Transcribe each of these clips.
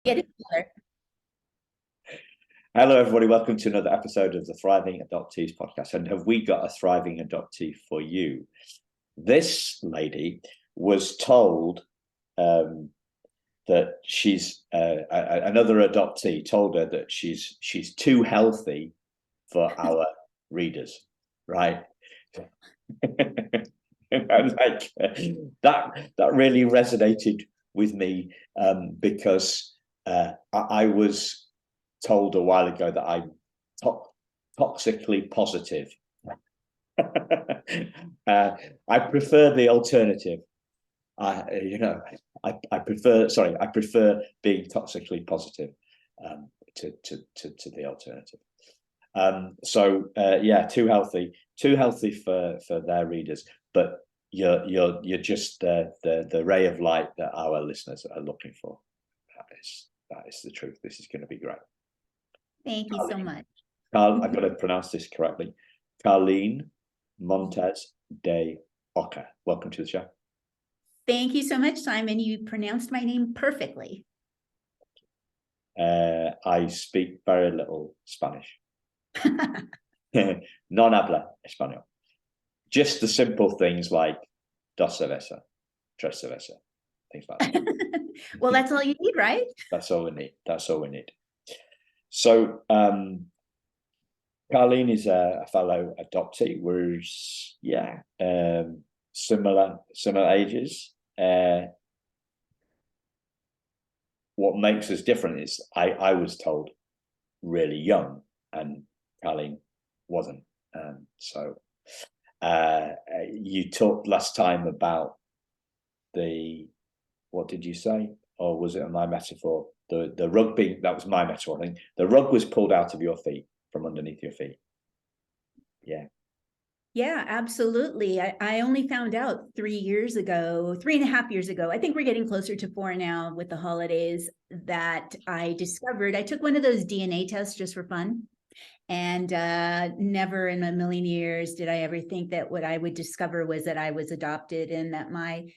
Get it together. Hello, everybody. Welcome to another episode of the Thriving Adoptees podcast. And have we got a thriving adoptee for you? This lady was told that she's another adoptee told her that she's too healthy for our readers, right? And like that really resonated with me because I was told a while ago that I'm toxically positive. I prefer the alternative. I prefer being toxically positive to the alternative. Yeah, too healthy for their readers, but you're just the ray of light that our listeners are looking for. That is the truth. This is going to be great. Thank you so much. I've got to pronounce this correctly. Carlyn Montes De Oca. Welcome to the show. Thank you so much, Simon. You pronounced my name perfectly. I speak very little Spanish. Non habla español. Just the simple things like dos cerveza, tres cerveza, things like that. Well, that's all you need, right? That's all we need. So, Carlyn is a fellow adoptee. We're similar ages. What makes us different is I was told really young, and Carlyn wasn't. You talked last time about what did you say? Or was it my metaphor? The rug being, that was my metaphor, I think. The rug was pulled out of your feet, from underneath your feet. Yeah. Yeah, absolutely. I only found out 3.5 years ago. I think we're getting closer to 4 now with the holidays, that I discovered. I took one of those DNA tests just for fun. And never in a million years did I ever think that what I would discover was that I was adopted, and that I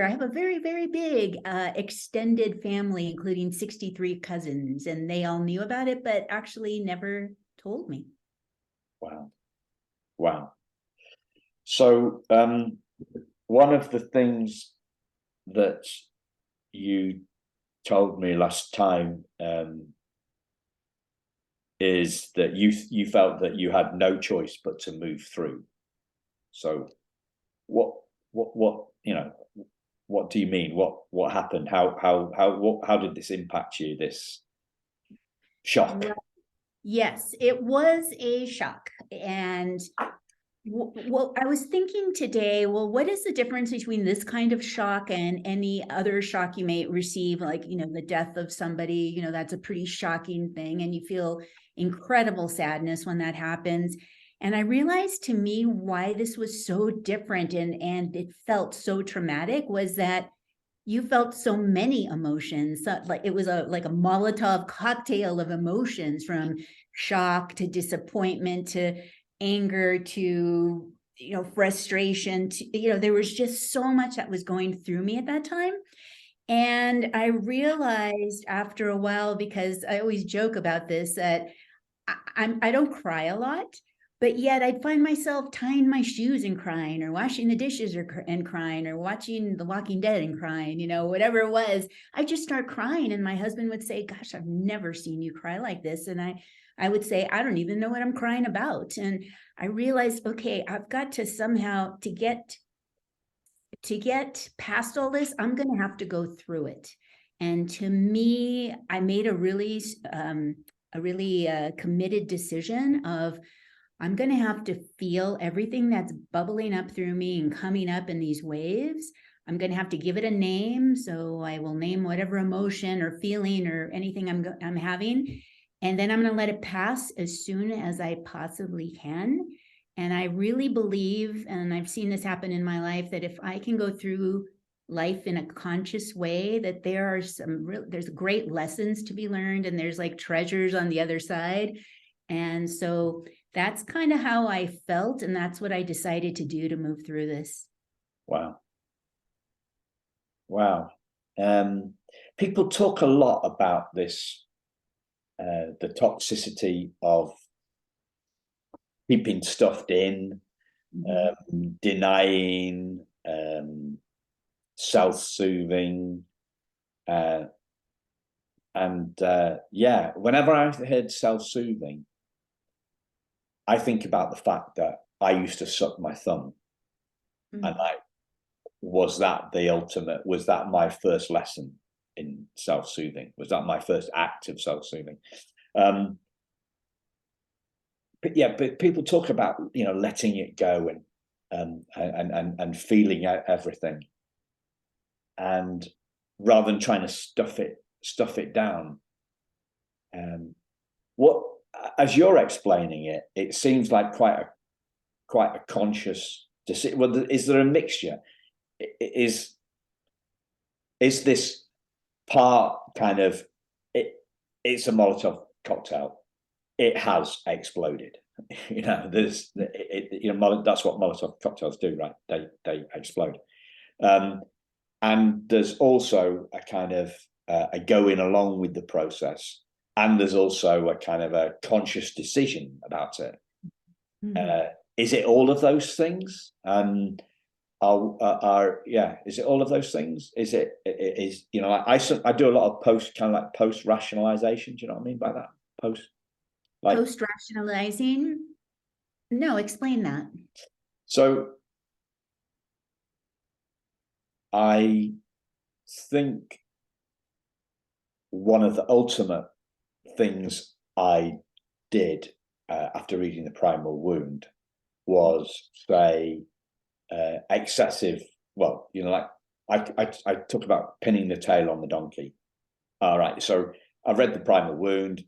have a very, very big extended family, including 63 cousins, and they all knew about it, but actually never told me. Wow. So one of the things that you told me last time is that you felt that you had no choice but to move through. So what do you mean? What happened? How did this impact you, this shock? Yes, it was a shock. And well, I was thinking today, what is the difference between this kind of shock and any other shock you may receive, like, the death of somebody? That's a pretty shocking thing, and you feel incredible sadness when that happens. And I realized, to me, why this was so different and it felt so traumatic was that you felt so many emotions. Like it was like a Molotov cocktail of emotions, from shock to disappointment to anger to frustration to there was just so much that was going through me at that time. And I realized after a while, because I always joke about this, that I don't cry a lot, but yet I'd find myself tying my shoes and crying, or washing the dishes and crying, or watching The Walking Dead and crying, whatever it was. I just start crying, and my husband would say, "Gosh, I've never seen you cry like this." And I would say, "I don't even know what I'm crying about." And I realized, okay, I've got to somehow to get past all this, I'm going to have to go through it. And to me, I made a really committed decision of, I'm going to have to feel everything that's bubbling up through me and coming up in these waves. I'm going to have to give it a name. So I will name whatever emotion or feeling or anything I'm having. And then I'm going to let it pass as soon as I possibly can. And I really believe, and I've seen this happen in my life, that if I can go through life in a conscious way, that there's great lessons to be learned, and there's like treasures on the other side. And so that's kind of how I felt, and that's what I decided to do to move through this. Wow. people talk a lot about this, the toxicity of keeping stuff in, denying, self-soothing, yeah, whenever I heard self-soothing, I think about the fact that I used to suck my thumb, and was that my first lesson in self-soothing? Was that my first act of self-soothing? But yeah, but people talk about, you know, letting it go and feeling out everything, and rather than trying to stuff it down. What, as you're explaining it, it seems like quite a conscious decision. Well, is there a mixture? Is this part kind of it's a Molotov cocktail? It has exploded. You know, that's what Molotov cocktails do, right? They explode. And there's also a kind of a going along with the process, and there's also a kind of a conscious decision about it. Is it all of those things? Is it all of those things? Is you know, like I do a lot of post rationalization. Do you know what I mean by that? Post rationalizing? No, explain that. So I think one of the ultimate things I did after reading The Primal Wound was say excessive. Well, you know, like I talk about pinning the tail on the donkey. All right, so I've read The Primal Wound.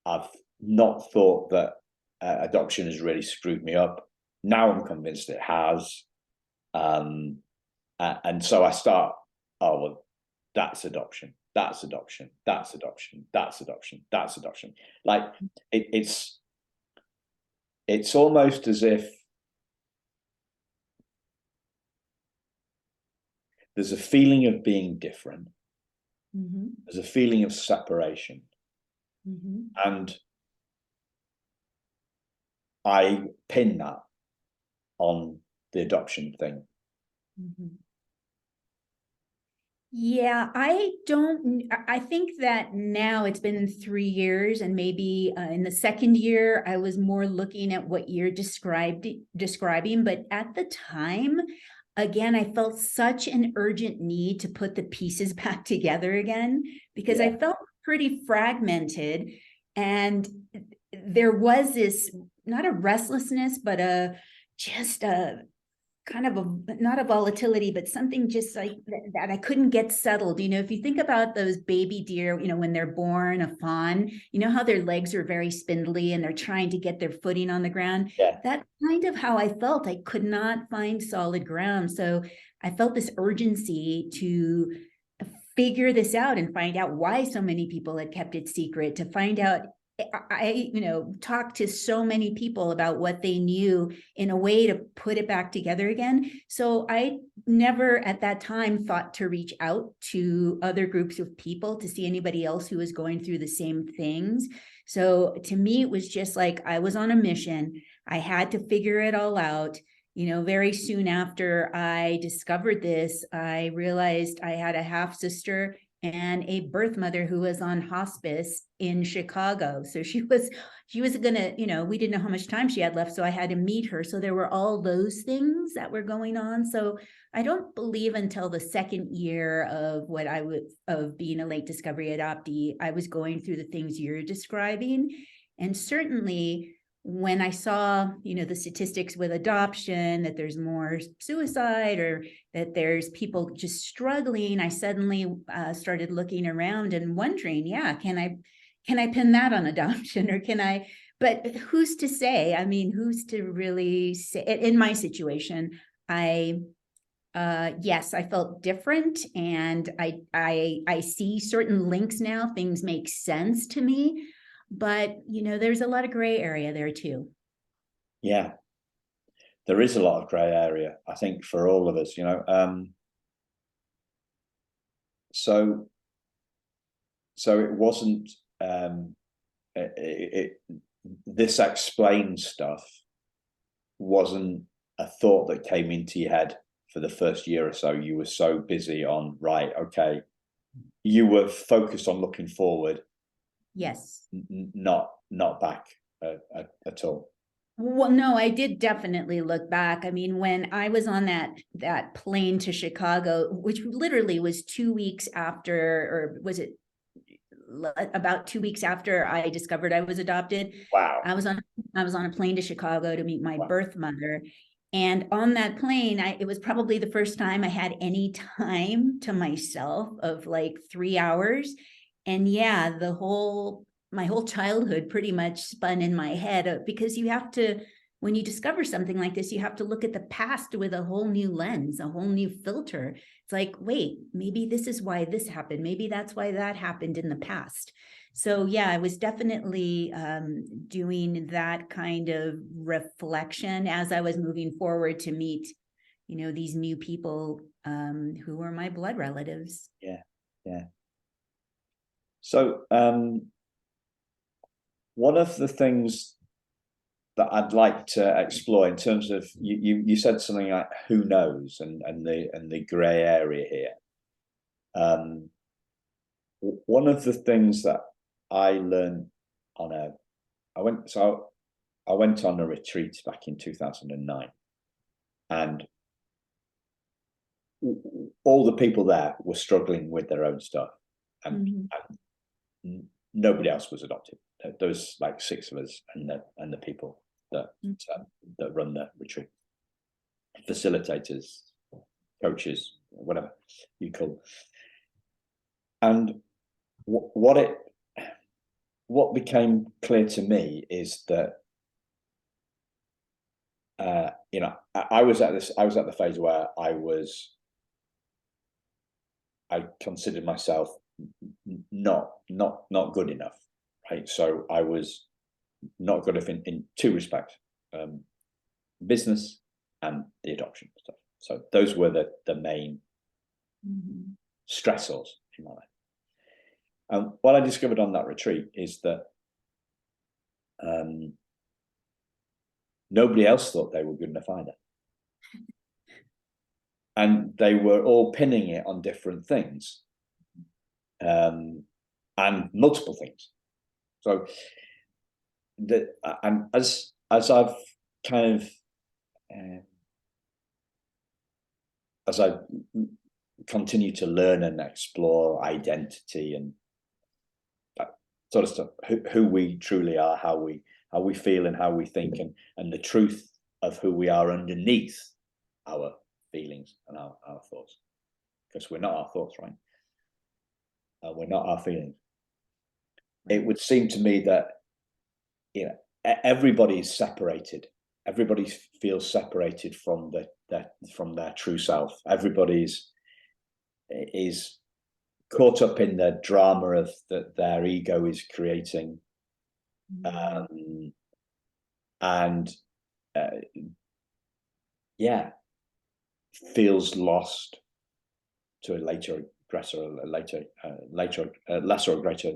I've not thought that adoption has really screwed me up. Now I'm convinced it has. And so I start, oh, well, that's adoption. That's adoption. That's adoption. That's adoption. That's adoption. Like it's almost as if there's a feeling of being different. There's a feeling of separation. And I pin that on the adoption thing. Yeah, I think that now it's been 3 years, and maybe in the second year, I was more looking at what you're describing. But at the time, again, I felt such an urgent need to put the pieces back together again, because I felt pretty fragmented. And there was this, not a restlessness, but just a kind of not a volatility, but something just like that I couldn't get settled. You know, if you think about those baby deer, you know, when they're born, a fawn, you know how their legs are very spindly and they're trying to get their footing on the ground. That's kind of how I felt. I could not find solid ground. So I felt this urgency to figure this out and find out why so many people had kept it secret, to find out. I talked to so many people about what they knew in a way to put it back together again. So I never at that time thought to reach out to other groups of people to see anybody else who was going through the same things. So to me, it was just like I was on a mission. I had to figure it all out. You know, very soon after I discovered this, I realized I had a half sister and a birth mother who was on hospice in Chicago. So she was gonna, you know, we didn't know how much time she had left, so I had to meet her. So there were all those things that were going on. So I don't believe until the second year of of being a late discovery adoptee, I was going through the things you're describing. And certainly when I saw, you know, the statistics with adoption, that there's more suicide or that there's people just struggling, I suddenly started looking around and wondering, can I pin that on adoption, or can I, but who's to say? I mean, who's to really say? In my situation, yes, I felt different, and I see certain links now. Things make sense to me. But, you know, there's a lot of gray area there too. Yeah, there is a lot of gray area, I think, for all of us, you know. So so it wasn't this explained stuff wasn't a thought that came into your head for the first year or so. You were so busy on, right, okay, you were focused on looking forward. Yes. Not back at all. Well, no, I did definitely look back. I mean, when I was on that plane to Chicago, which literally was 2 weeks after, or was it about 2 weeks after I discovered I was adopted? Wow. I was on a plane to Chicago to meet my Wow. birth mother. And on that plane, it was probably the first time I had any time to myself of like 3 hours. And yeah, my whole childhood pretty much spun in my head, because you have to, when you discover something like this, you have to look at the past with a whole new lens, a whole new filter. It's like, wait, maybe this is why this happened. Maybe that's why that happened in the past. So yeah, I was definitely doing that kind of reflection as I was moving forward to meet, these new people who were my blood relatives. Yeah. So one of the things that I'd like to explore in terms of you said something like who knows and the grey area here. One of the things that I learned I went on a retreat back in 2009, and all the people there were struggling with their own stuff, and nobody else was adopted. There was like 6 of us and the people that run the retreat, facilitators, coaches, whatever you call. And what became clear to me is that I was at the phase where I considered myself not good enough, right? So I was not good enough in 2 respects: business and the adoption stuff. So those were the main stressors in my life. And what I discovered on that retreat is that nobody else thought they were good enough either. And they were all pinning it on different things, and multiple things. So and as I've kind of as I continue to learn and explore identity and that sort of stuff, who we truly are, how we feel and how we think, and the truth of who we are underneath our feelings and our thoughts, because we're not our thoughts, right? We're not our feelings. It would seem to me that everybody's separated. Everybody feels separated from their true self. Everybody's is caught up in the drama of that their ego is creating, and feels lost to a later aggressor, a lesser or greater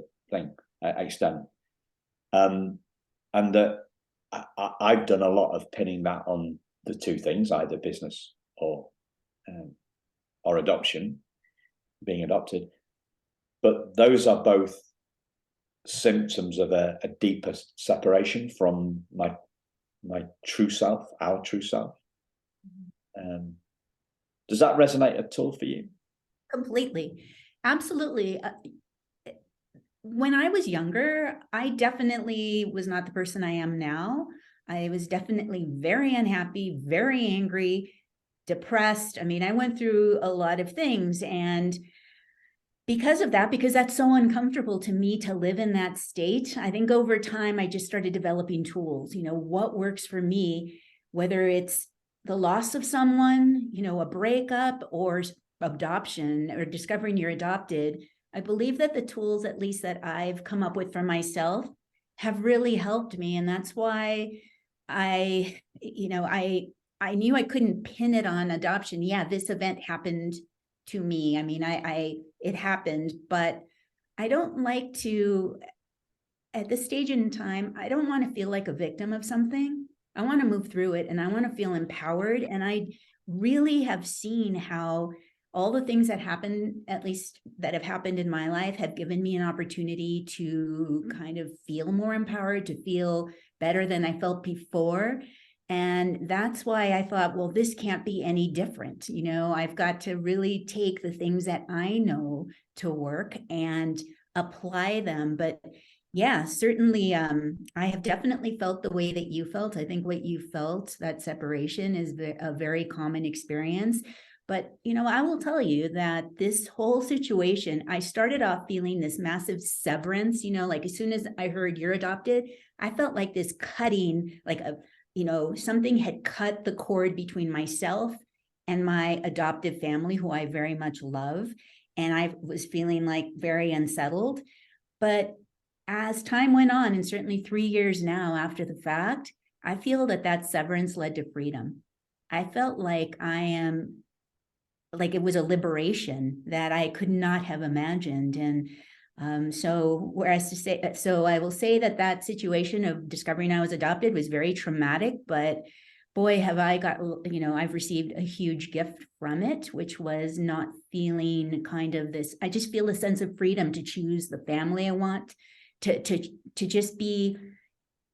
extent, and that I've done a lot of pinning that on the 2 things, either business or adoption, being adopted. But those are both symptoms of a deeper separation from my true self, our true self. Does that resonate at all for you? Completely. Absolutely. When I was younger, I definitely was not the person I am now. I was definitely very unhappy, very angry, depressed. I mean, I went through a lot of things, and because that's so uncomfortable to me to live in that state, I think over time I just started developing tools, what works for me, whether it's the loss of someone, a breakup, or adoption, or discovering you're adopted. I believe that the tools, at least that I've come up with for myself, have really helped me. And that's why I knew I couldn't pin it on adoption. Yeah, this event happened to me. I mean, it happened, but I don't like to, at this stage in time, I don't want to feel like a victim of something. I want to move through it and I want to feel empowered. And I really have seen how all the things that happen, at least that have happened in my life, have given me an opportunity to kind of feel more empowered, to feel better than I felt before. And that's why I thought, well, this can't be any different. You know, I've got to really take the things that I know to work and apply them. But yeah, certainly. I have definitely felt the way that you felt. I think what you felt, that separation, is a very common experience. But, you know, I will tell you that this whole situation, I started off feeling this massive severance, you know, like as soon as I heard you're adopted, I felt like this cutting, like a, you know, something had cut the cord between myself and my adoptive family, who I very much love. And I was feeling like very unsettled. But as time went on, and certainly 3 years now after the fact, I feel that that severance led to freedom. I felt like I am, like it was a liberation that I could not have imagined. And so, whereas to say, so I will say that that situation of discovering I was adopted was very traumatic, but boy, have I got, you know, I've received a huge gift from it, which was not feeling kind of this, I just feel a sense of freedom to choose the family I want, to just be,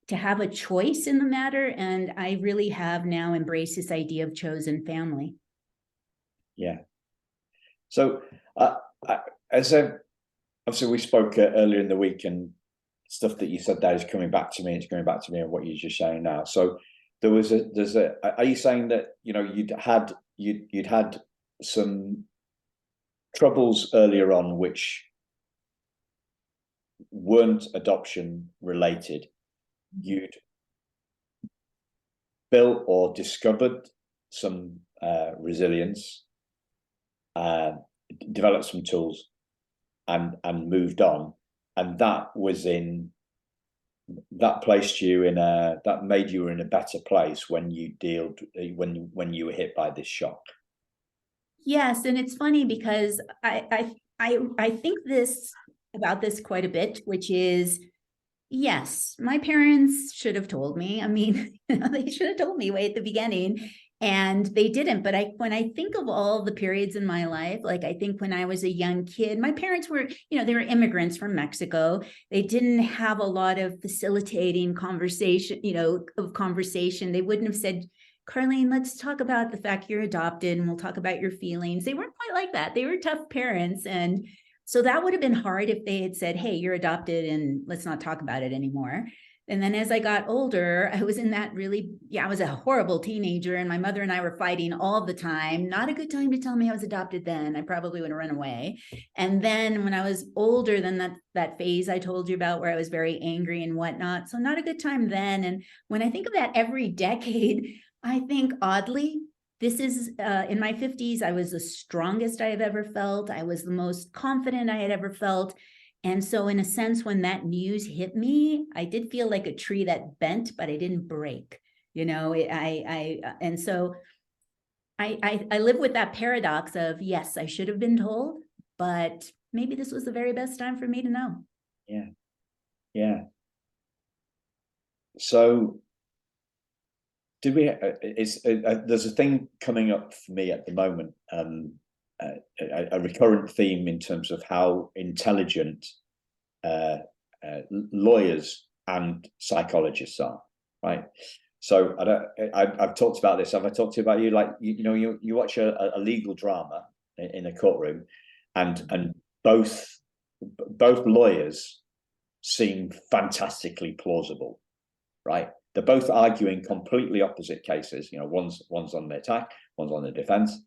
to have a choice in the matter. And I really have now embraced this idea of chosen family. Yeah. So as obviously we spoke earlier in the week, and stuff that you said there is coming back to me. It's coming back to me, and what you're just saying now. So there's a. Are you saying that, you know, you'd had some troubles earlier on which weren't adoption related? You'd built or discovered some resilience, developed some tools, and moved on, and that placed you in that made you in a better place when you when you were hit by this shock. Yes, and it's funny because I think this about this quite a bit, which is, yes, my parents should have told me. I mean, they should have told me way at the beginning, and they didn't. But when I think of all the periods in my life, like I think when I was a young kid, my parents were, you know, they were immigrants from Mexico. They didn't have a lot of facilitating conversation, you know, of conversation. They wouldn't have said, Carlyn, let's talk about the fact you're adopted and we'll talk about your feelings. They weren't quite like that. They were tough parents. And so that would have been hard if they had said, hey, you're adopted and let's not talk about it anymore. And then as I got older, I was in that really, I was a horrible teenager, and my mother and I were fighting all the time. Not a good time to tell me I was adopted then. I probably would have run away. And then when I was older, then that phase I told you about where I was very angry and whatnot. So not a good time then. And when I think of that every decade, I think oddly, this is in my 50s, I was the strongest I have ever felt. I was the most confident I had ever felt. And so in a sense, when that news hit me, I did feel like a tree that bent, but I didn't break, you know. And so I live with that paradox of, yes, I should have been told, but maybe this was the very best time for me to know. Yeah. Yeah. So did we there's a thing coming up for me at the moment, a recurrent theme in terms of how intelligent lawyers and psychologists are, right? So I've talked about this. Have I talked about you? Like, you know, you watch a legal drama in a courtroom, and both lawyers seem fantastically plausible, right? They're both arguing completely opposite cases. You know, one's on the attack, one's on the defense.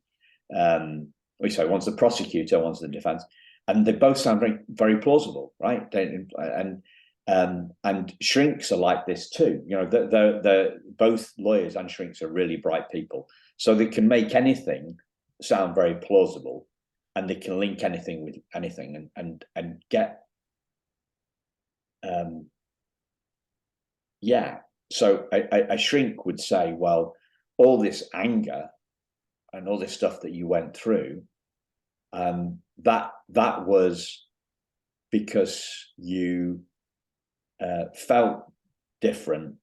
Sorry, one's the prosecutor, one's the defense, and they both sound very, very plausible, right? And shrinks are like this too. You know, they're both lawyers and shrinks are really bright people, so they can make anything sound very plausible, and they can link anything with anything, and get yeah. So a shrink would say, well, all this anger and all this stuff that you went through, that was because you felt different,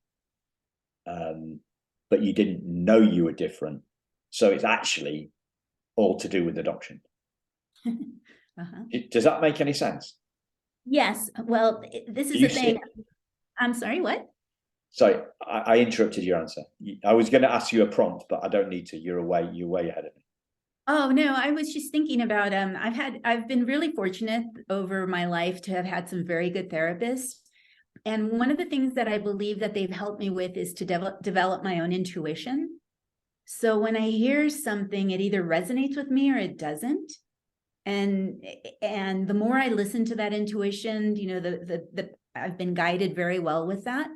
but you didn't know you were different. So it's actually all to do with adoption. Does that make any sense? Yes. Well, this is the thing. I'm sorry, what? Sorry, I interrupted your answer. I was going to ask you a prompt, but I don't need to. You're way ahead of me. Oh, no, I was just thinking about, I've been really fortunate over my life to have had some very good therapists. And one of the things that I believe that they've helped me with is to develop my own intuition. So when I hear something, it either resonates with me or it doesn't. And the more I listen to that intuition, you know, I've been guided very well with that.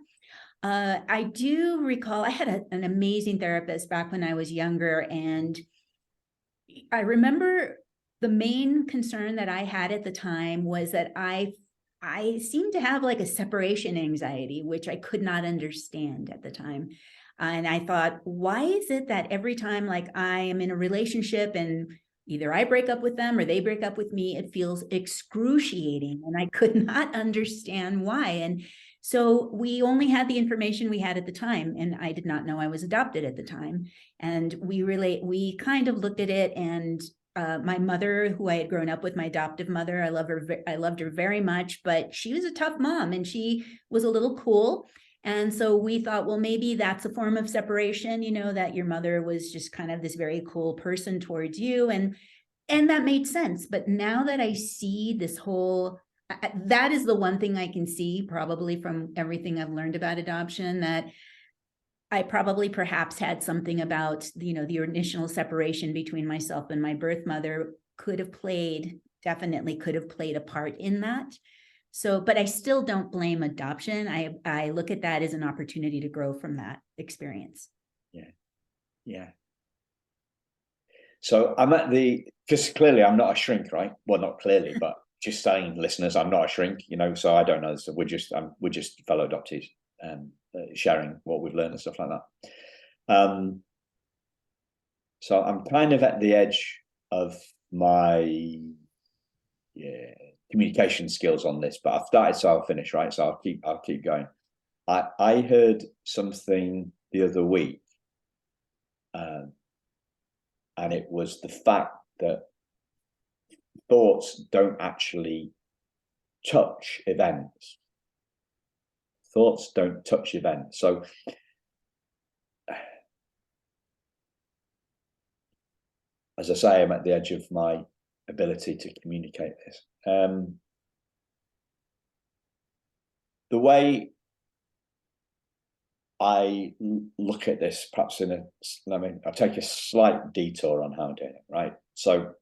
I do recall I had an amazing therapist back when I was younger, and I remember the main concern that I had at the time was that I seemed to have like a separation anxiety, which I could not understand at the time. And I thought, why is it that every time like I am in a relationship and either I break up with them or they break up with me, it feels excruciating, and I could not understand why. And so we only had the information we had at the time, and I did not know I was adopted at the time. And we kind of looked at it, and my mother, who I had grown up with, my adoptive mother, I loved her very much, but she was a tough mom and she was a little cool. And so we thought, well, maybe that's a form of separation, you know, that your mother was just kind of this very cool person towards you. And that made sense. But now that I see this whole, that is the one thing I can see probably from everything I've learned about adoption, that I probably perhaps had something about, you know, the initial separation between myself and my birth mother definitely could have played a part in that. So, but I still don't blame adoption. I look at that as an opportunity to grow from that experience. Yeah. So I'm at because clearly I'm not a shrink, right? Well, not clearly, but just saying, listeners, I'm not a shrink, you know, so I don't know. So we're just fellow adoptees, sharing what we've learned and stuff like that. So I'm kind of at the edge of my communication skills on this, but I've started, so I'll finish, right? So I'll keep going. I heard something the other week, and it was the fact that thoughts don't actually touch events. Thoughts don't touch events. So as I say, I'm at the edge of my ability to communicate this. The way I look at this, perhaps I'll take a slight detour on how I'm doing it, right? So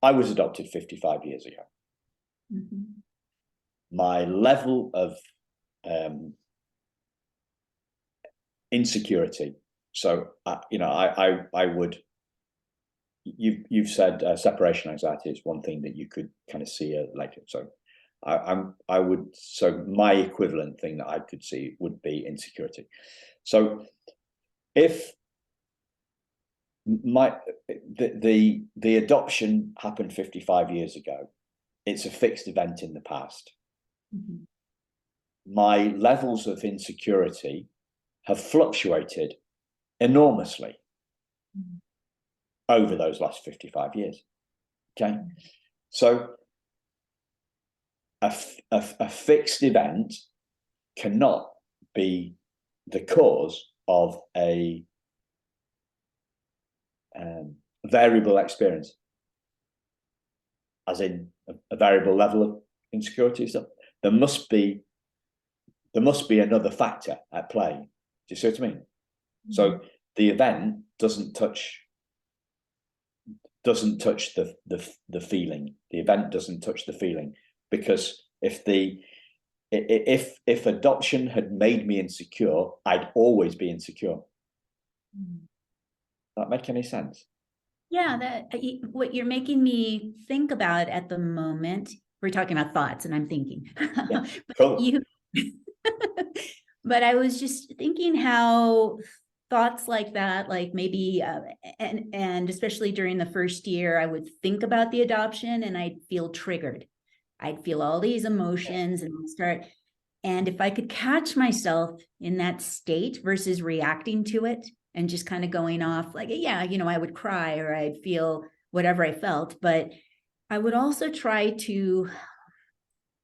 I was adopted 55 years ago. Mm-hmm. My level of insecurity. So, I would, you've said separation anxiety is one thing that you could kind of see later. So so my equivalent thing that I could see would be insecurity. So if the adoption happened 55 years ago, it's a fixed event in the past. Mm-hmm. My levels of insecurity have fluctuated enormously over those last 55 years. Okay. So a fixed event cannot be the cause of a variable experience, as in a variable level of insecurity. So there must be another factor at play. Do you see what I mean? Mm-hmm. So the event doesn't touch the feeling. The event doesn't touch the feeling, because if adoption had made me insecure, I'd always be insecure. Mm. That make any sense? Yeah, what you're making me think about at the moment, we're talking about thoughts and I'm thinking. Yeah, cool. But I was just thinking how thoughts like that, like maybe, and especially during the first year, I would think about the adoption and I'd feel triggered. I'd feel all these emotions and and if I could catch myself in that state versus reacting to it and just kind of going off like, yeah, I would cry or I'd feel whatever I felt, but I would also try to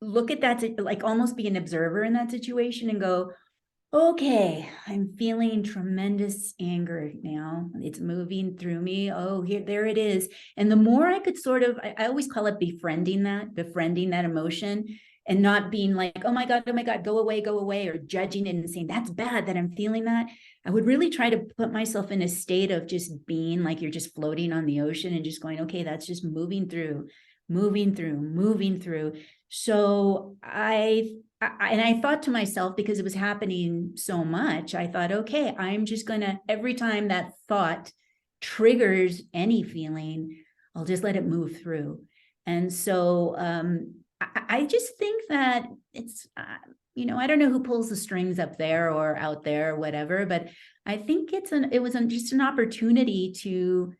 look at that, like almost be an observer in that situation and go, okay, I'm feeling tremendous anger now. It's moving through me. Oh, there it is. And the more I could sort of, I always call it befriending that emotion and not being like, oh my God, go away, or judging it and saying, that's bad that I'm feeling that. I would really try to put myself in a state of just being like you're just floating on the ocean and just going, okay, that's just moving through. So and I thought to myself, because it was happening so much, I thought, okay, I'm just gonna, every time that thought triggers any feeling, I'll just let it move through. And so I just think that it's, I don't know who pulls the strings up there or out there or whatever, but I think it was just an opportunity to,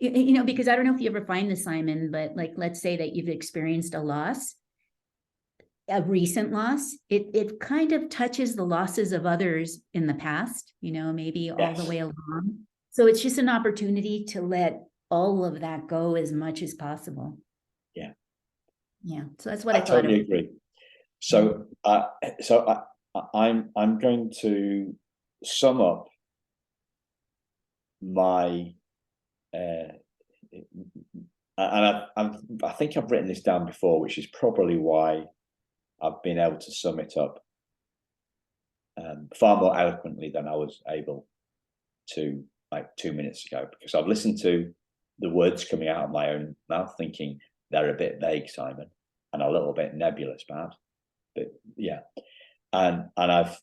because I don't know if you ever find this, Simon, but like, let's say that you've experienced a recent loss, it kind of touches the losses of others in the past, maybe all the way along. So it's just an opportunity to let all of that go as much as possible. Yeah. Yeah. So that's what I thought. Totally agree. So, I'm going to sum up my, and I think I've written this down before, which is probably why I've been able to sum it up far more eloquently than I was able to like 2 minutes ago, because I've listened to the words coming out of my own mouth thinking they're a bit vague, Simon, and a little bit nebulous perhaps, but yeah, and I've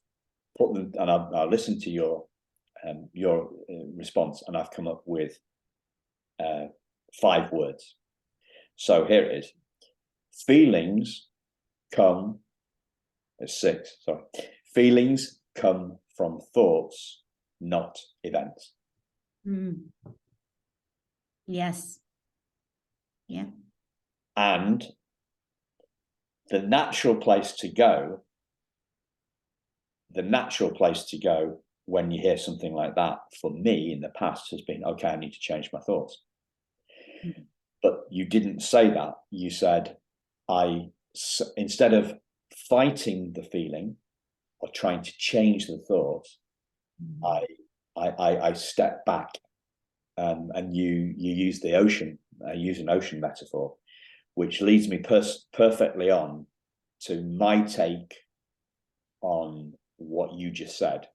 put them, and I've listened to your response, and I've come up with 5 words. So here it is: feelings come, 6, sorry. Feelings come from thoughts, not events. Yes. Yeah. And the natural place to go when you hear something like that, for me in the past, has been, okay, I need to change my thoughts. Mm-hmm. But you didn't say that. You said, instead of fighting the feeling or trying to change the thoughts, I step back, and you use the ocean. Use an ocean metaphor, which leads me perfectly on to my take on what you just said.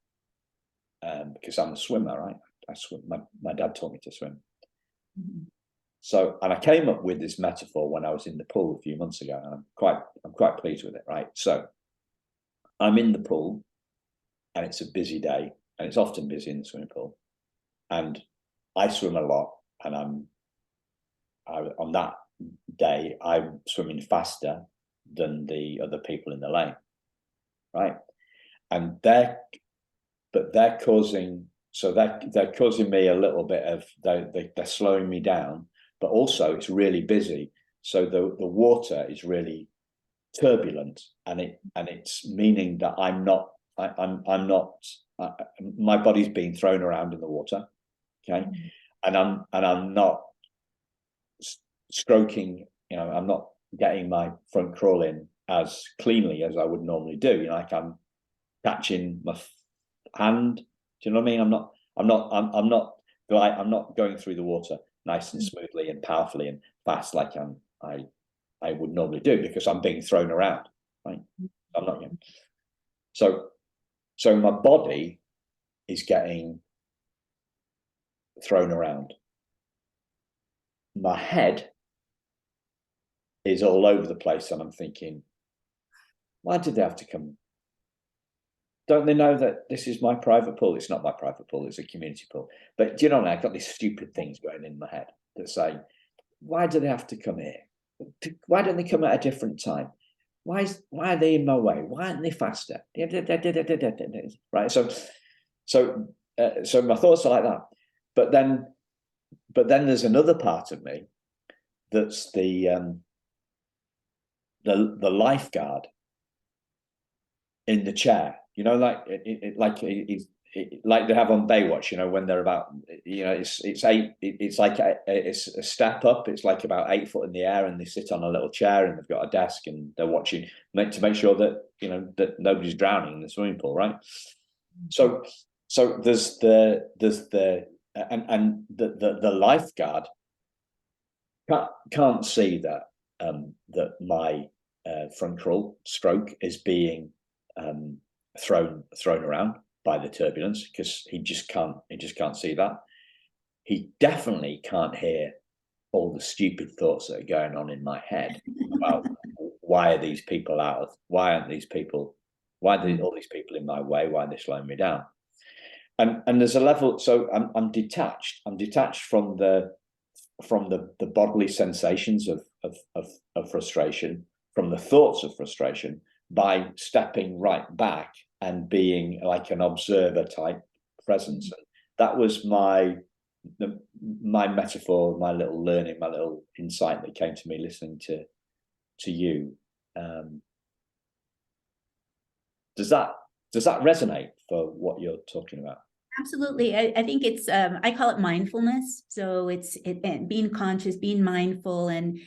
Because I'm a swimmer, right? I swim. My dad taught me to swim. Mm-hmm. So, and I came up with this metaphor when I was in the pool a few months ago, and I'm quite pleased with it, right? So, I'm in the pool, and it's a busy day, and it's often busy in the swimming pool, and I swim a lot, and on that day I'm swimming faster than the other people in the lane, right? And they're causing me a little bit of, they're slowing me down, but also it's really busy, so the water is really turbulent, and it's meaning that I'm not my body's being thrown around in the water, okay, and I'm not stroking, I'm not getting my front crawl in as cleanly as I would normally do, like I'm catching my hand, do you know what I mean? I'm not going through the water nice and smoothly and powerfully and fast like I would normally do, because I'm being thrown around, right? I'm not. So my body is getting thrown around. My head is all over the place, and I'm thinking, why did they have to come? Don't they know that this is my private pool? It's not my private pool, it's a community pool. But do you know, I've got these stupid things going in my head that say, why do they have to come here? Why don't they come at a different time? Why are they in my way? Why aren't they faster? Right. So my thoughts are like that. But then there's another part of me that's the the lifeguard in the chair, you know, like like they have on Baywatch, you know, when they're about, you know, it's a step up. It's like about 8 foot in the air, and they sit on a little chair, and they've got a desk, and they're watching to make sure that, you know, that nobody's drowning in the swimming pool, right? So there's the lifeguard can't see that that my frontal stroke is being thrown around by the turbulence, because he just can't see that. He definitely can't hear all the stupid thoughts that are going on in my head about why are these people out? Why aren't these people? Why are all these people in my way? Why are they slowing me down? And there's a level. So I'm detached. I'm detached from the bodily sensations of frustration, from the thoughts of frustration, by stepping right back and being like an observer type presence. That was my metaphor, my little learning, my little insight that came to me listening to you. Does that resonate for what you're talking about? Absolutely. I think it's, I call it mindfulness. So it's being conscious, being mindful. And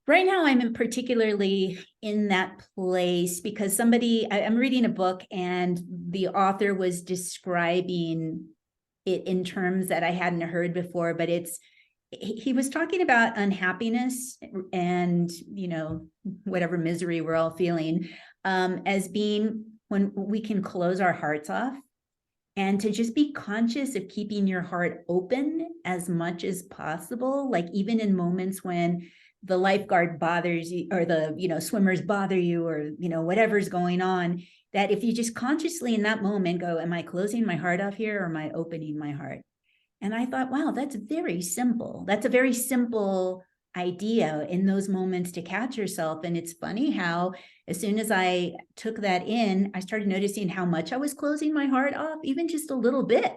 right now I'm particularly in that place because I'm reading a book, and the author was describing it in terms that I hadn't heard before, but he was talking about unhappiness and, you know, whatever misery we're all feeling, as being when we can close our hearts off, and to just be conscious of keeping your heart open as much as possible. Like even in moments when the lifeguard bothers you, or the, you know, swimmers bother you, or, you know, whatever's going on, that if you just consciously in that moment go, am I closing my heart off here, or am I opening my heart? And I thought, wow, that's very simple. That's a very simple idea in those moments to catch yourself. And it's funny how as soon as I took that in, I started noticing how much I was closing my heart off, even just a little bit,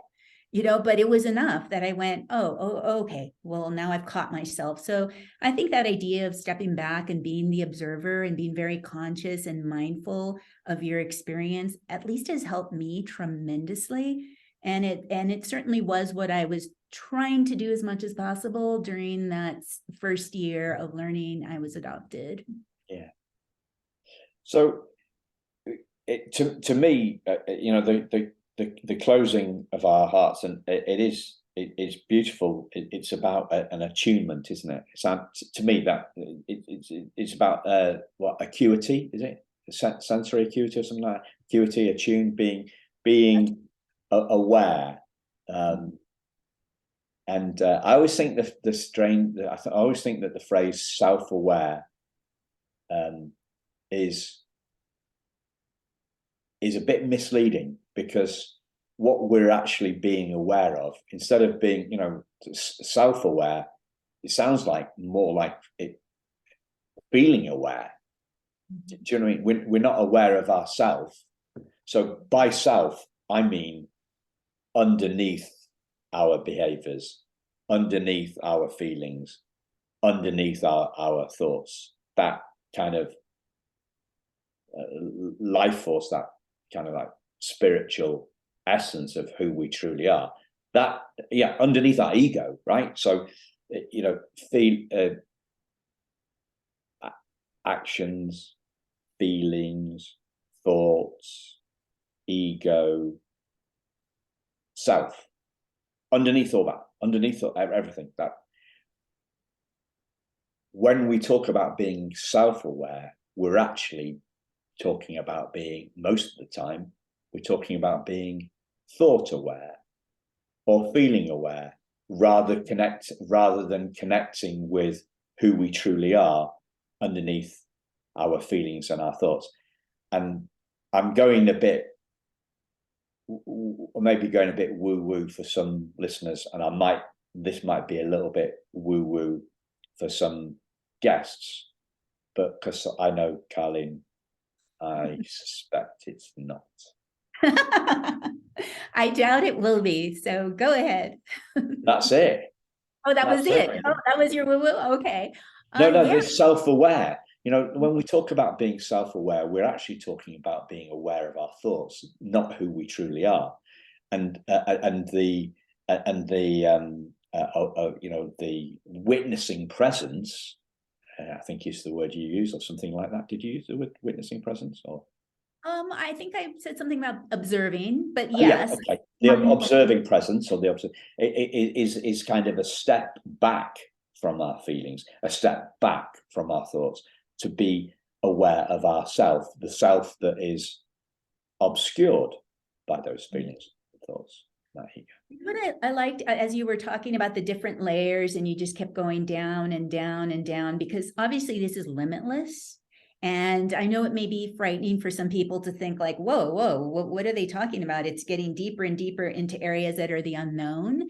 you know, but it was enough that I went, oh, okay, well, now I've caught myself. So I think that idea of stepping back and being the observer and being very conscious and mindful of your experience at least has helped me tremendously. And it certainly was what I was trying to do as much as possible during that first year of learning I was adopted. Yeah. So to me, you know, the closing of our hearts, and it's beautiful. It's about an attunement, isn't it? To me that it's about what, acuity, is it? Sensory acuity or something like that? Acuity, attune, being aware. And I always think I always think that the phrase self-aware is a bit misleading, because what we're actually being aware of, instead of being, you know, self-aware, it sounds like more like it feeling aware. Do you know what I mean? We're not aware of ourselves. So by self, I mean underneath our behaviors, underneath our feelings, underneath our thoughts, that kind of life force, that kind of like spiritual essence of who we truly are, that, yeah, underneath our ego, right? So, you know, actions, feelings, thoughts, ego, self, underneath all that, underneath everything, that when we talk about being self-aware, we're actually talking about being, most of the time, we're talking about being thought aware or feeling aware, rather than connecting with who we truly are underneath our feelings and our thoughts. And I'm going a bit, maybe going a bit woo-woo for some listeners, and this might be a little bit woo-woo for some guests, but because I know Carlyn, I suspect it's not. I doubt it will be. So go ahead. That's it. Oh, that was it. Oh, that was your woo-woo. Okay. No, Yeah. this self-aware. You know, when we talk about being self-aware, we're actually talking about being aware of our thoughts, not who we truly are. And the you know, the witnessing presence, I think is the word you use, or something like that. Did you use the word witnessing presence, or? I think I said something about observing, but Yeah, yes. okay. The observing presence, or the is kind of a step back from our feelings, a step back from our thoughts, to be aware of ourself, the self that is obscured by those feelings and thoughts. What I liked as you were talking about the different layers, and you just kept going down and down and down, because obviously this is limitless. And I know it may be frightening for some people to think like, whoa, what are they talking about? It's getting deeper and deeper into areas that are the unknown.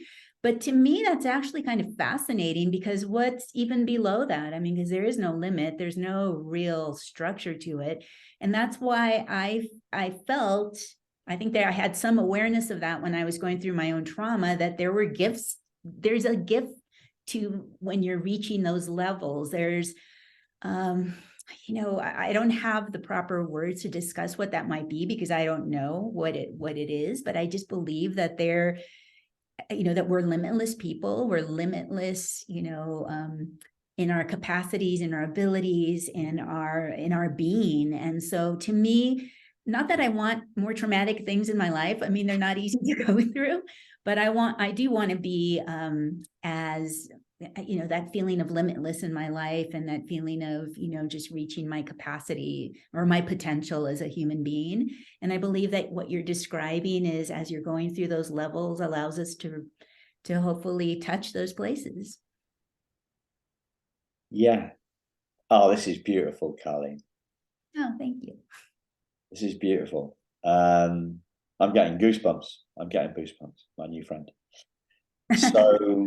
But to me, that's actually kind of fascinating, because what's even below that? I mean, because there is no limit, there's no real structure to it. And that's why I felt, I think that I had some awareness of that when I was going through my own trauma, that there were gifts. There's a gift to when you're reaching those levels. There's, you know, I don't have the proper words to discuss what that might be, because I don't know what it is, but I just believe that there, you know, that we're limitless people. We're limitless, you know, in our capacities, in our abilities, in our being. And so to me, not that I want more traumatic things in my life. I mean, they're not easy to go through, but I do want to be as, you know, that feeling of limitless in my life, and that feeling of, you know, just reaching my capacity or my potential as a human being. And I believe that what you're describing is, as you're going through those levels, allows us to hopefully touch those places. Yeah. Oh, this is beautiful, Carlyn. Oh, thank you. This is beautiful. I'm getting goosebumps. I'm getting goosebumps, my new friend. So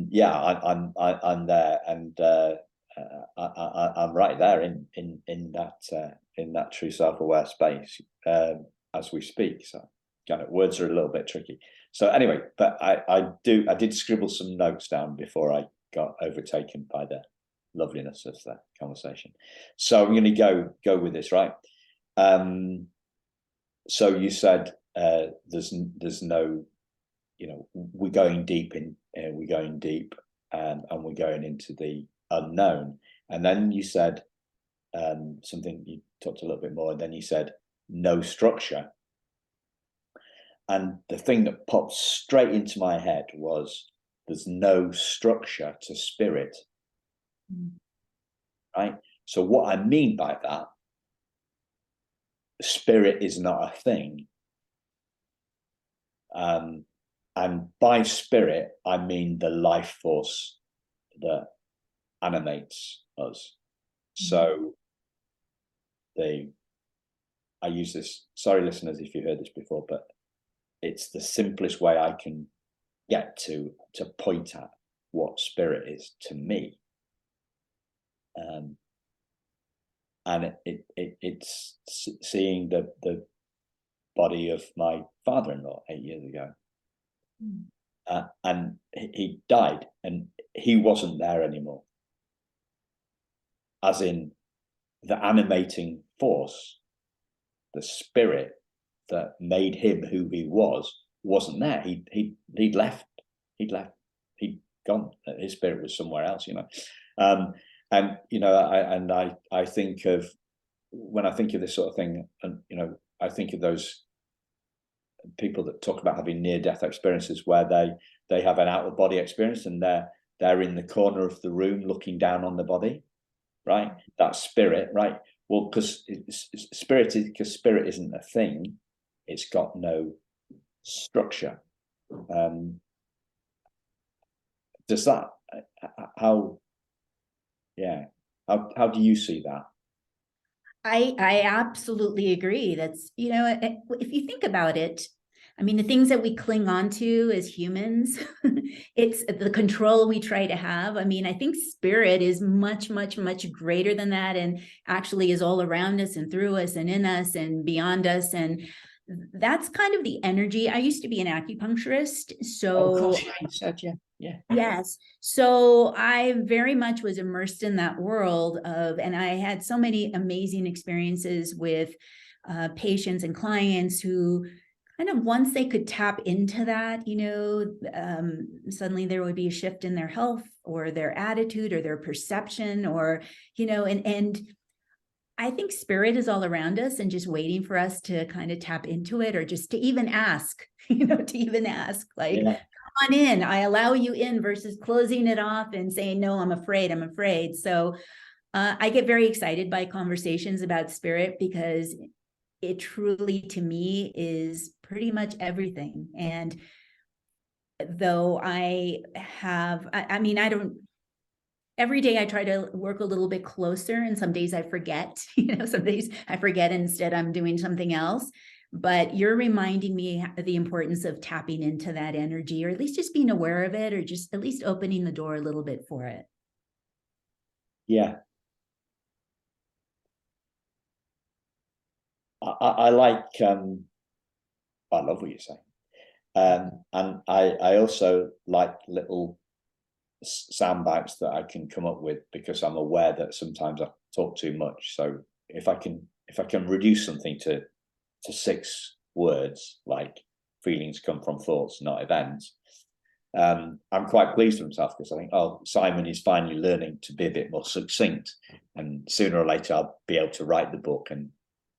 yeah, I'm there, and I'm right there in that true self-aware space as we speak. So kind of words are a little bit tricky. So anyway, but I did scribble some notes down before I got overtaken by the loveliness of the conversation. So I'm going to go with this, right? So you said there's no, you know, we're going deep, and we're going into the unknown. And then you said something, you talked a little bit more, and then you said no structure. And the thing that popped straight into my head was, there's no structure to spirit. Right? So what I mean by that, spirit is not a thing. And by spirit, I mean the life force that animates us. So I use this, sorry listeners if you heard this before, but it's the simplest way I can get to point at what spirit is to me. And it's seeing the body of my father-in-law 8 years ago. And he died, and he wasn't there anymore. As in, the animating force, the spirit that made him who he was, wasn't there. He'd left. He'd gone. His spirit was somewhere else, you know. And you know, I think of, when I think of this sort of thing, and you know, I think of those people that talk about having near-death experiences, where they have an out-of-body experience, and they're in the corner of the room looking down on the body, right? That's spirit, right? Well, because spirit isn't a thing, it's got no structure. Does that, how do you see that? I absolutely agree. That's, you know, if you think about it, I mean, the things that we cling on to as humans, it's the control we try to have. I mean, I think spirit is much, much, much greater than that, and actually is all around us and through us and in us and beyond us. And that's kind of the energy. I used to be an acupuncturist. So Oh, of course, you said, yeah. Yeah. Yes. So I very much was immersed in that world and I had so many amazing experiences with patients and clients who kind of, once they could tap into that, suddenly there would be a shift in their health or their attitude or their perception, or, and I think spirit is all around us and just waiting for us to kind of tap into it, or just to even ask, to even ask, like, Yeah. come on in, I allow you in, versus closing it off and saying, no, I'm afraid. So I get very excited by conversations about spirit, because it truly, to me, is pretty much everything. And though I mean, I don't, every day I try to work a little bit closer, and some days I forget, some days I forget, and instead I'm doing something else. But you're reminding me the importance of tapping into that energy, or at least just being aware of it, or just at least opening the door a little bit for it. Yeah. I like, I love what you're saying. And I also like little sound bites that I can come up with, because I'm aware that sometimes I talk too much. So if I can reduce something to 6 words, like feelings come from thoughts, not events, I'm quite pleased with myself, because I think, oh, Simon is finally learning to be a bit more succinct, and sooner or later I'll be able to write the book and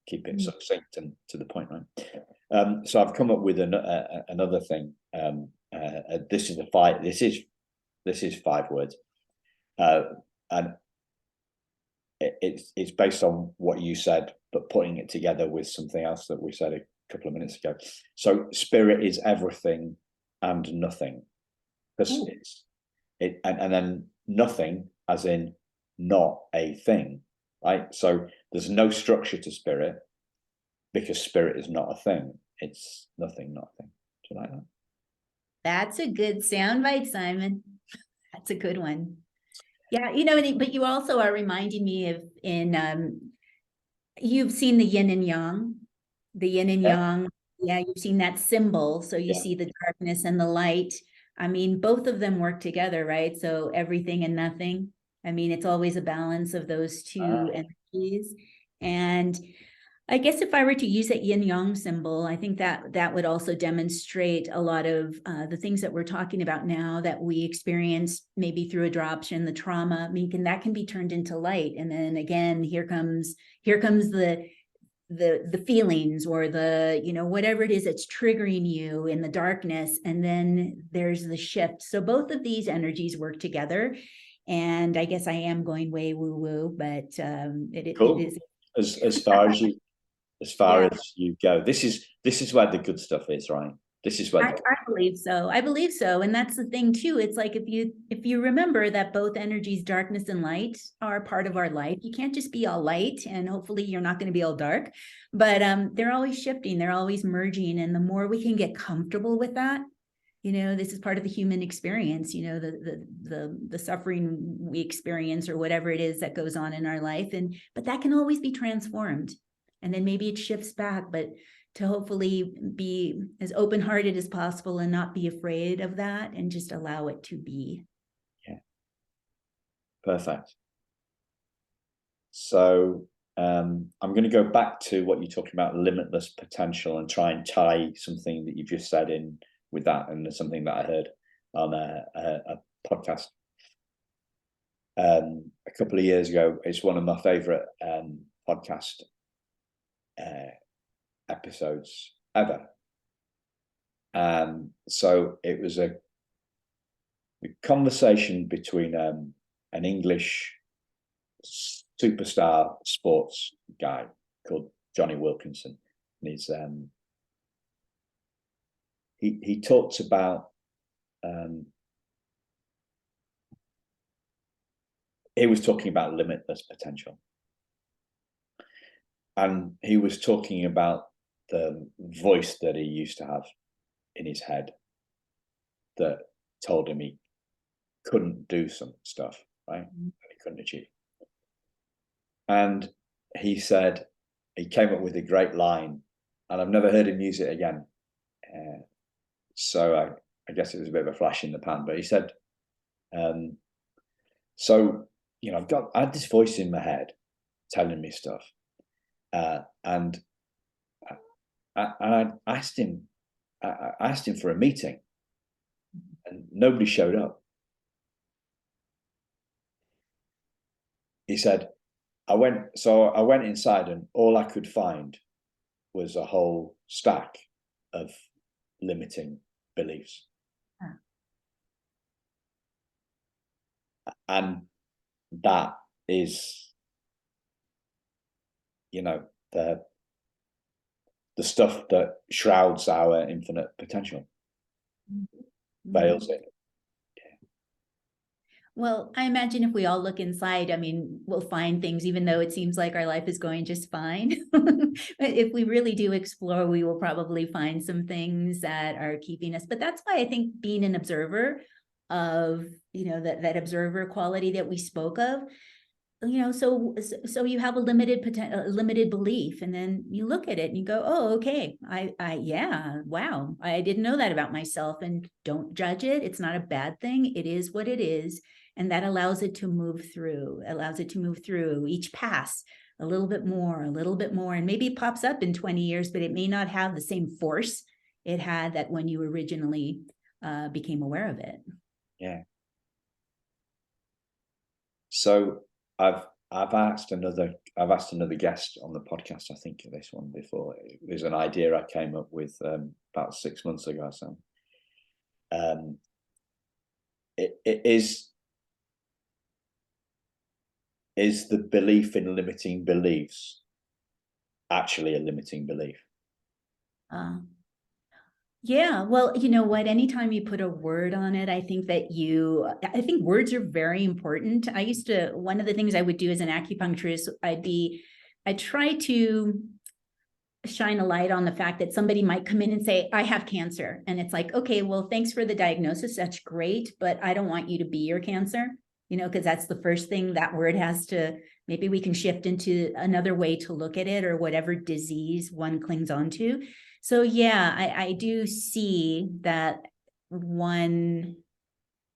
keep it succinct and to the point, right? So I've come up with another thing. This is 5 words, and it's based on what you said, but putting it together with something else that we said a couple of minutes ago. So spirit is everything and nothing, because and then nothing as in not a thing, right? So there's no structure to spirit, because spirit is not a thing. It's nothing, not a thing. Do you like that? That's a good soundbite, Simon. That's a good one. Yeah, but you also are reminding me of you've seen the yin and yang, yang. Yeah, you've seen that symbol. So you see the darkness and the light. I mean, both of them work together, right? So everything and nothing. I mean, it's always a balance of those two energies. And I guess if I were to use that yin yang symbol, I think that would also demonstrate a lot of the things that we're talking about now, that we experience maybe through adoption, the trauma. I mean, that can be turned into light, and then again, here comes the feelings, or the whatever it is that's triggering you in the darkness, and then there's the shift. So both of these energies work together, and I guess I am going way woo woo, but Cool. it is as far as you go. This is where the good stuff is, right? This is where I believe so. I believe so. And that's the thing too. It's like, if you remember that both energies, darkness and light, are part of our life, you can't just be all light, and hopefully you're not going to be all dark, but they're always shifting, they're always merging. And the more we can get comfortable with that, this is part of the human experience, the suffering we experience, or whatever it is that goes on in our life. But that can always be transformed. And then maybe it shifts back, but to hopefully be as open-hearted as possible and not be afraid of that, and just allow it to be. Yeah. Perfect. So I'm going to go back to what you're talking about, limitless potential, and try and tie something that you've just said in with that, and something that I heard on a podcast a couple of years ago. It's one of my favorite podcast episodes ever. So it was a conversation between an English superstar sports guy called Johnny Wilkinson. And he's he talks about he was talking about limitless potential, and he was talking about the voice that he used to have in his head that told him he couldn't do some stuff, right? That he couldn't achieve. And he said, he came up with a great line, and I've never heard him use it again. So I guess it was a bit of a flash in the pan, but he said, so, you know, I had this voice in my head telling me stuff. And I asked him for a meeting, and nobody showed up. He said, I went inside, and all I could find was a whole stack of limiting beliefs. Huh. And that is, you know, the stuff that shrouds our infinite potential, veils it. Well, I imagine if we all look inside, I mean, we'll find things, even though it seems like our life is going just fine. If we really do explore, we will probably find some things that are keeping us. But that's why I think being an observer of, you know, that observer quality that we spoke of, you know, so you have a limited belief, and then you look at it and you go, oh, okay, yeah, wow, I didn't know that about myself. And don't judge it. It's not a bad thing. It is what it is. And that allows it to move through, each pass a little bit more, and maybe it pops up in 20 years, but it may not have the same force it had that when you originally became aware of it. Yeah. So I've asked another guest on the podcast, I think, this one before. It was an idea I came up with about 6 months ago or so. It is the belief in limiting beliefs actually a limiting belief? Yeah, well, you know what? Anytime you put a word on it, I think words are very important. One of the things I would do as an acupuncturist, I'd try to shine a light on the fact that somebody might come in and say, I have cancer. And it's like, okay, well, thanks for the diagnosis. That's great, but I don't want you to be your cancer, you know, because that's the first thing that word has to, maybe we can shift into another way to look at it, or whatever disease one clings on to. So yeah, I do see that one.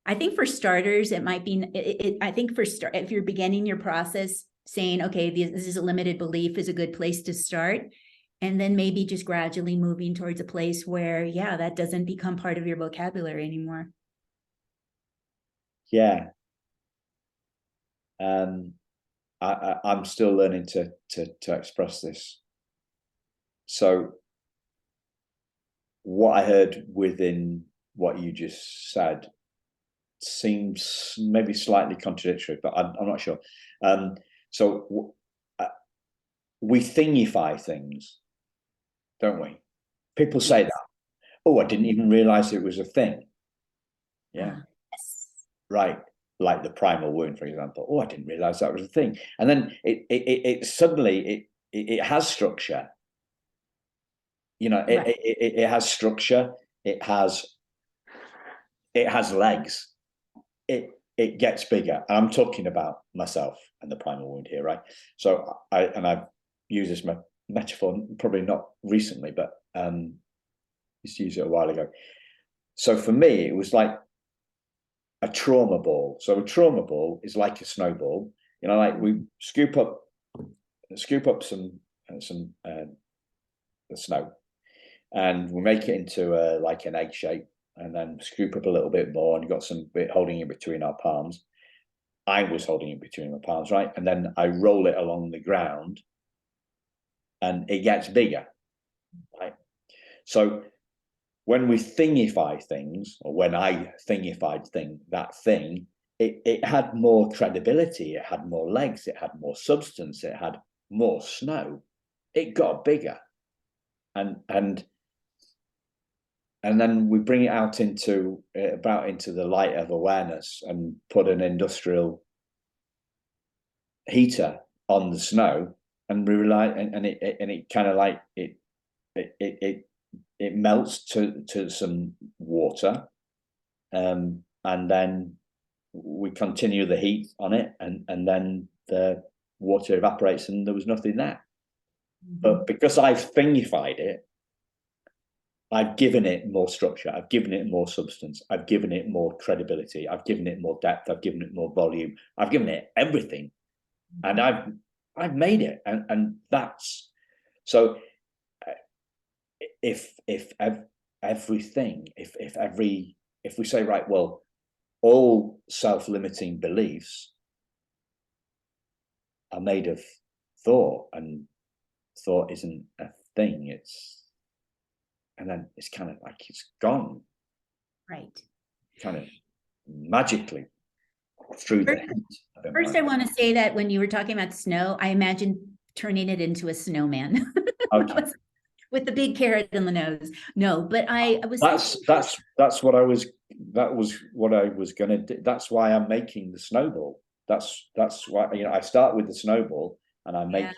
I think for starters, it might be, if you're beginning your process, saying, okay, this is a limited belief is a good place to start. And then maybe just gradually moving towards a place where, yeah, that doesn't become part of your vocabulary anymore. Yeah. I'm still learning to express this. So what I heard within what you just said seems maybe slightly contradictory, but I'm not sure. So we thingify things, don't we? People say that. Oh, I didn't even realize it was a thing. Yeah. Yes. Right. Like the primal wound, for example. Oh, I didn't realize that was a thing. And then it suddenly has structure. You know, Right. it has structure. It has legs. It gets bigger. And I'm talking about myself and the primal wound here, right? So I've used this metaphor probably not recently, but used to use it a while ago. So for me, it was like a trauma ball. So a trauma ball is like a snowball. You know, like we scoop up some snow, and we make it into like an egg shape, and then scoop up a little bit more, and you've got some bit holding it between our palms. I was holding it between my palms, right? And then I roll it along the ground, and it gets bigger, right? So when we thingify things, or when I thingified that thing, it had more credibility, it had more legs, it had more substance, it had more snow. It got bigger. And then we bring it out into the light of awareness, and put an industrial heater on the snow, and we rely, and it kind of like it melts to some water, and then we continue the heat on it, and then the water evaporates, and there was nothing there. Mm-hmm. But because I've thingified it, I've given it more structure. I've given it more substance. I've given it more credibility. I've given it more depth. I've given it more volume. I've given it everything, and I've made it, and that's so. If everything, if we say, right, well, all self-limiting beliefs are made of thought, and thought isn't a thing, and then it's kind of like it's gone, Right. kind of magically through the head. First, I want to say that when you were talking about snow, I imagined turning it into a snowman. Okay. With the big carrot in the nose. No, but I was that's what I was gonna do. That's why I'm making the snowball. That's why, I start with the snowball, and I make it,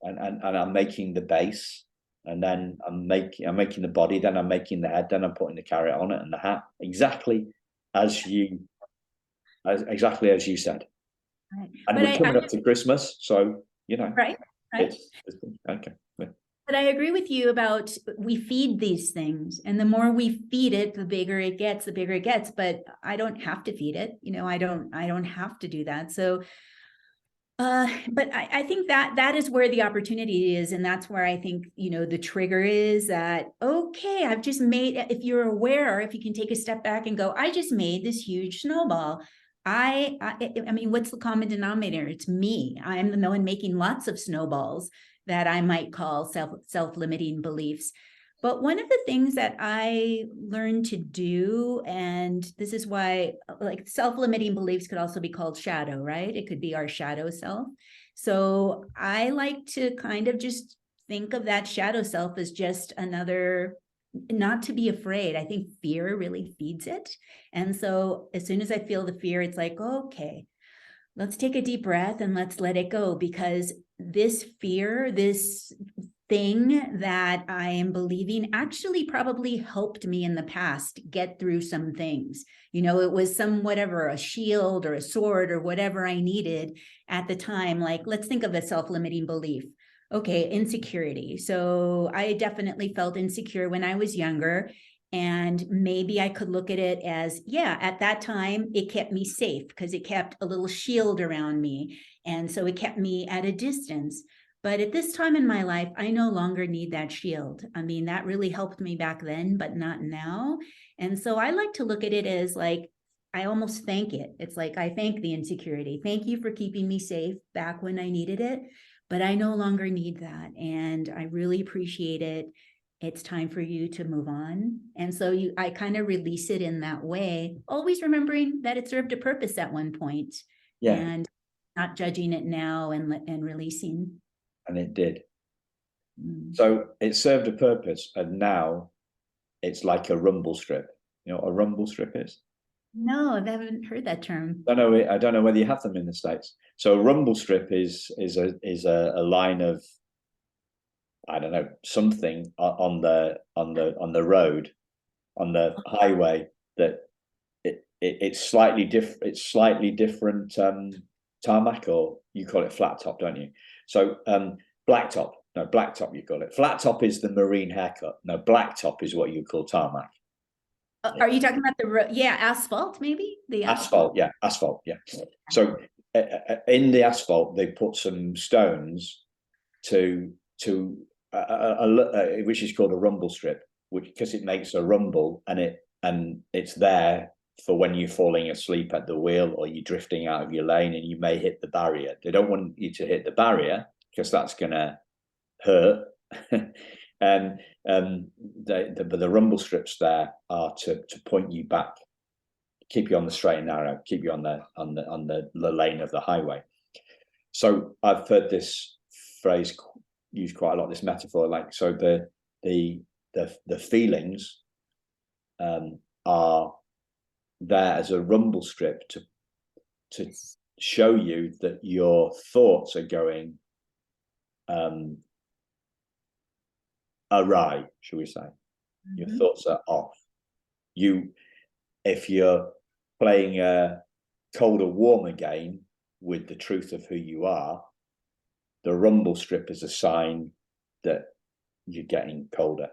and I'm making the base, and then I'm making the body, then I'm making the head, then I'm putting the carrot on it and the hat, exactly as you said. Right. And we're coming up to Christmas, so right. it's okay. But I agree with you about, we feed these things, and the more we feed it, the bigger it gets, but I don't have to feed it. I don't have to do that. So, but I think that is where the opportunity is. And that's where I think, the trigger is that, okay, I've just made, if you're aware, if you can take a step back and go, I just made this huge snowball. I mean, what's the common denominator? It's me. I'm the one making lots of snowballs that I might call self-limiting beliefs. But one of the things that I learned to do, and this is why, like, self-limiting beliefs could also be called shadow, right? It could be our shadow self. So I like to kind of just think of that shadow self as just another, not to be afraid. I think fear really feeds it. And so as soon as I feel the fear, it's like, okay, let's take a deep breath and let's let it go, because this fear, this thing that I am believing actually probably helped me in the past get through some things. It was whatever, a shield or a sword or whatever I needed at the time. Like, let's think of a self-limiting belief. Okay, insecurity. So I definitely felt insecure when I was younger. And maybe I could look at it as, yeah, at that time, it kept me safe because it kept a little shield around me. And so it kept me at a distance. But at this time in my life, I no longer need that shield. I mean, that really helped me back then, but not now. And so I like to look at it as like, I almost thank it. It's like, I thank the insecurity. Thank you for keeping me safe back when I needed it, but I no longer need that. And I really appreciate it. It's time for you to move on. And so I kind of release it in that way, always remembering that it served a purpose at one point, and not judging it now and releasing. And it did. So it served a purpose, and now it's like a rumble strip. You know what a rumble strip is? No, I haven't heard that term. I don't know whether you have them in the States. So a rumble strip is a line of, I don't know, something on the road, on the highway, that it's slightly different. It's slightly different tarmac, or you call it flat top, don't you? So blacktop. No, blacktop you call it. Flat top is the marine haircut. No, blacktop is what you call tarmac. Are you talking about the road? Yeah, asphalt, maybe? The asphalt, yeah, asphalt, yeah. So in the asphalt, they put some stones to which is called a rumble strip, which, because it makes a rumble, and it's there for when you're falling asleep at the wheel or you're drifting out of your lane and you may hit the barrier. They don't want you to hit the barrier because that's gonna hurt. And but the rumble strips there are to point you back, keep you on the straight and narrow, keep you on the lane of the highway. So I've heard this phrase used quite a lot, this metaphor, like, so the feelings are there as a rumble strip to show you that your thoughts are going awry, shall we say. Mm-hmm. Your thoughts are off. If you're playing a colder, warmer game with the truth of who you are, the rumble strip is a sign that you're getting colder.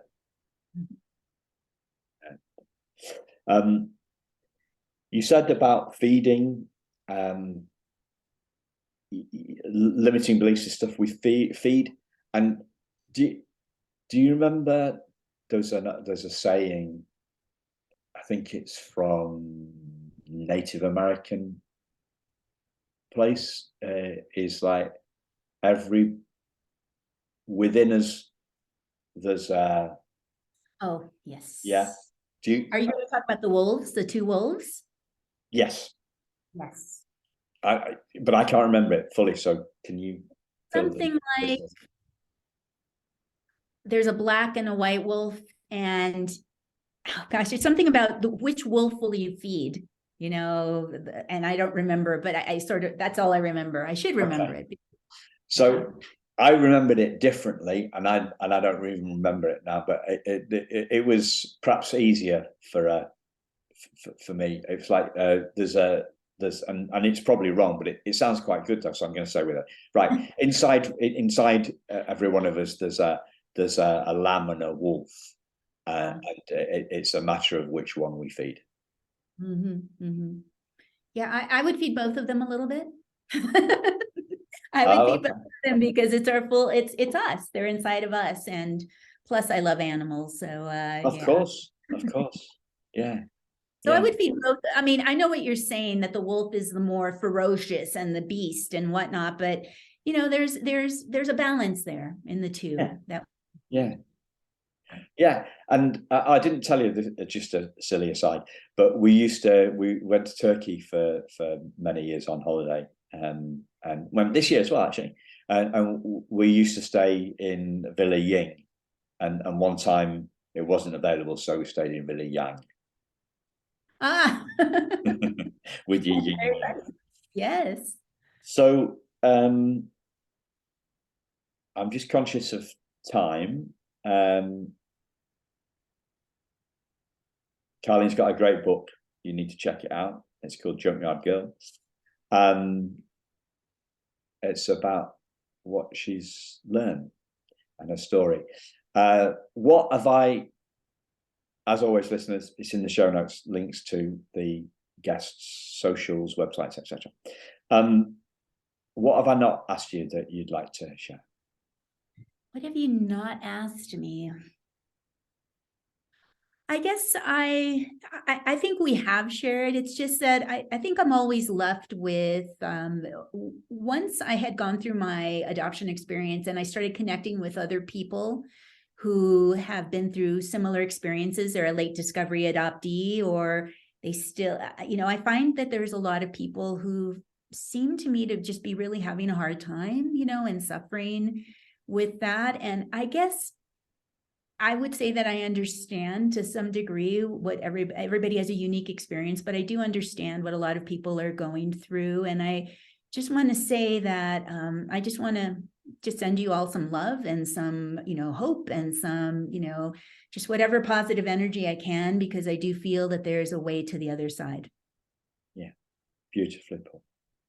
You said about feeding, limiting beliefs and stuff. We feed, and do you remember? There's a saying. I think it's from Native American place. Is like within us. There's Oh, yes. yeah. Do you? Are you going to talk about the wolves, the two wolves? Yes. Yes. But I can't remember it fully. So can you? Something like there's a black and a white wolf, and oh gosh, it's something about which wolf will you feed? You know, and I don't remember, but I sort of, that's all I remember. I should remember it. So I remembered it differently, and I don't even remember it now. But it was perhaps easier for me. It's like there's and it's probably wrong, but it sounds quite good though. So I'm going to say with it. Right, inside every one of us, there's a lamb and a wolf, and it's a matter of which one we feed. Yeah, I would feed both of them a little bit. I would feed both of them because it's our full, it's us. They're inside of us, and plus I love animals. So of course, yeah. So I would feed both. I mean, I know what you're saying, that the wolf is the more ferocious and the beast and whatnot, but you know, there's a balance there in the two. Yeah. And I didn't tell you this, just a silly aside, but we went to Turkey for many years on holiday, and went this year as well, actually. And we used to stay in Villa Ying, and one time it wasn't available, so we stayed in Villa Yang. With your yin. Yes. So I'm just conscious of time. Carlyn's got a great book. You need to check it out. It's called Junkyard Girl. It's about what she's learned and her story. What have I, as always, listeners, it's in the show notes, links to the guests' socials, websites, etc. What have I not asked you that you'd like to share? What have you not asked me? I guess I think we have shared. It's just that I think I'm always left with, once I had gone through my adoption experience and I started connecting with other people who have been through similar experiences, they're a late discovery adoptee, or they still, you know, I find that there's a lot of people who seem to me to just be really having a hard time, you know, and suffering with that. And I guess I would say that I understand to some degree what everybody has a unique experience, but I do understand what a lot of people are going through. And I just want to say that I just want to just send you all some love and some, you know, hope and some, you know, just whatever positive energy I can, because I do feel that there's a way to the other side. Yeah, beautifully put.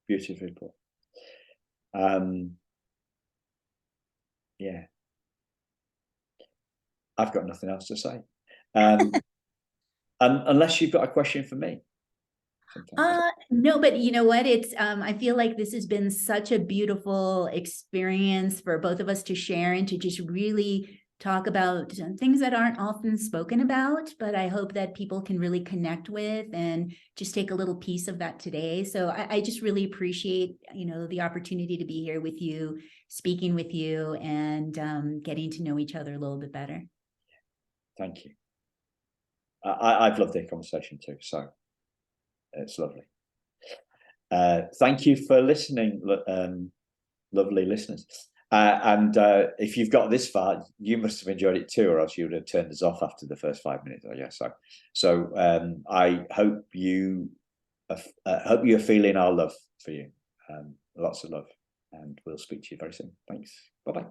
Beautifully put. Yeah. I've got nothing else to say. And unless you've got a question for me. No, but you know what? It's I feel like this has been such a beautiful experience for both of us to share and to just really talk about things that aren't often spoken about, but I hope that people can really connect with and just take a little piece of that today. So I just really appreciate, you know, the opportunity to be here with you, speaking with you, and getting to know each other a little bit better. Thank you. I've loved the conversation too, so it's lovely. Thank you for listening, lovely listeners. And if you've got this far, you must have enjoyed it too, or else you would have turned us off after the first 5 minutes, I guess. So I hope you're feeling our love for you. Lots of love, and we'll speak to you very soon. Thanks. Bye-bye.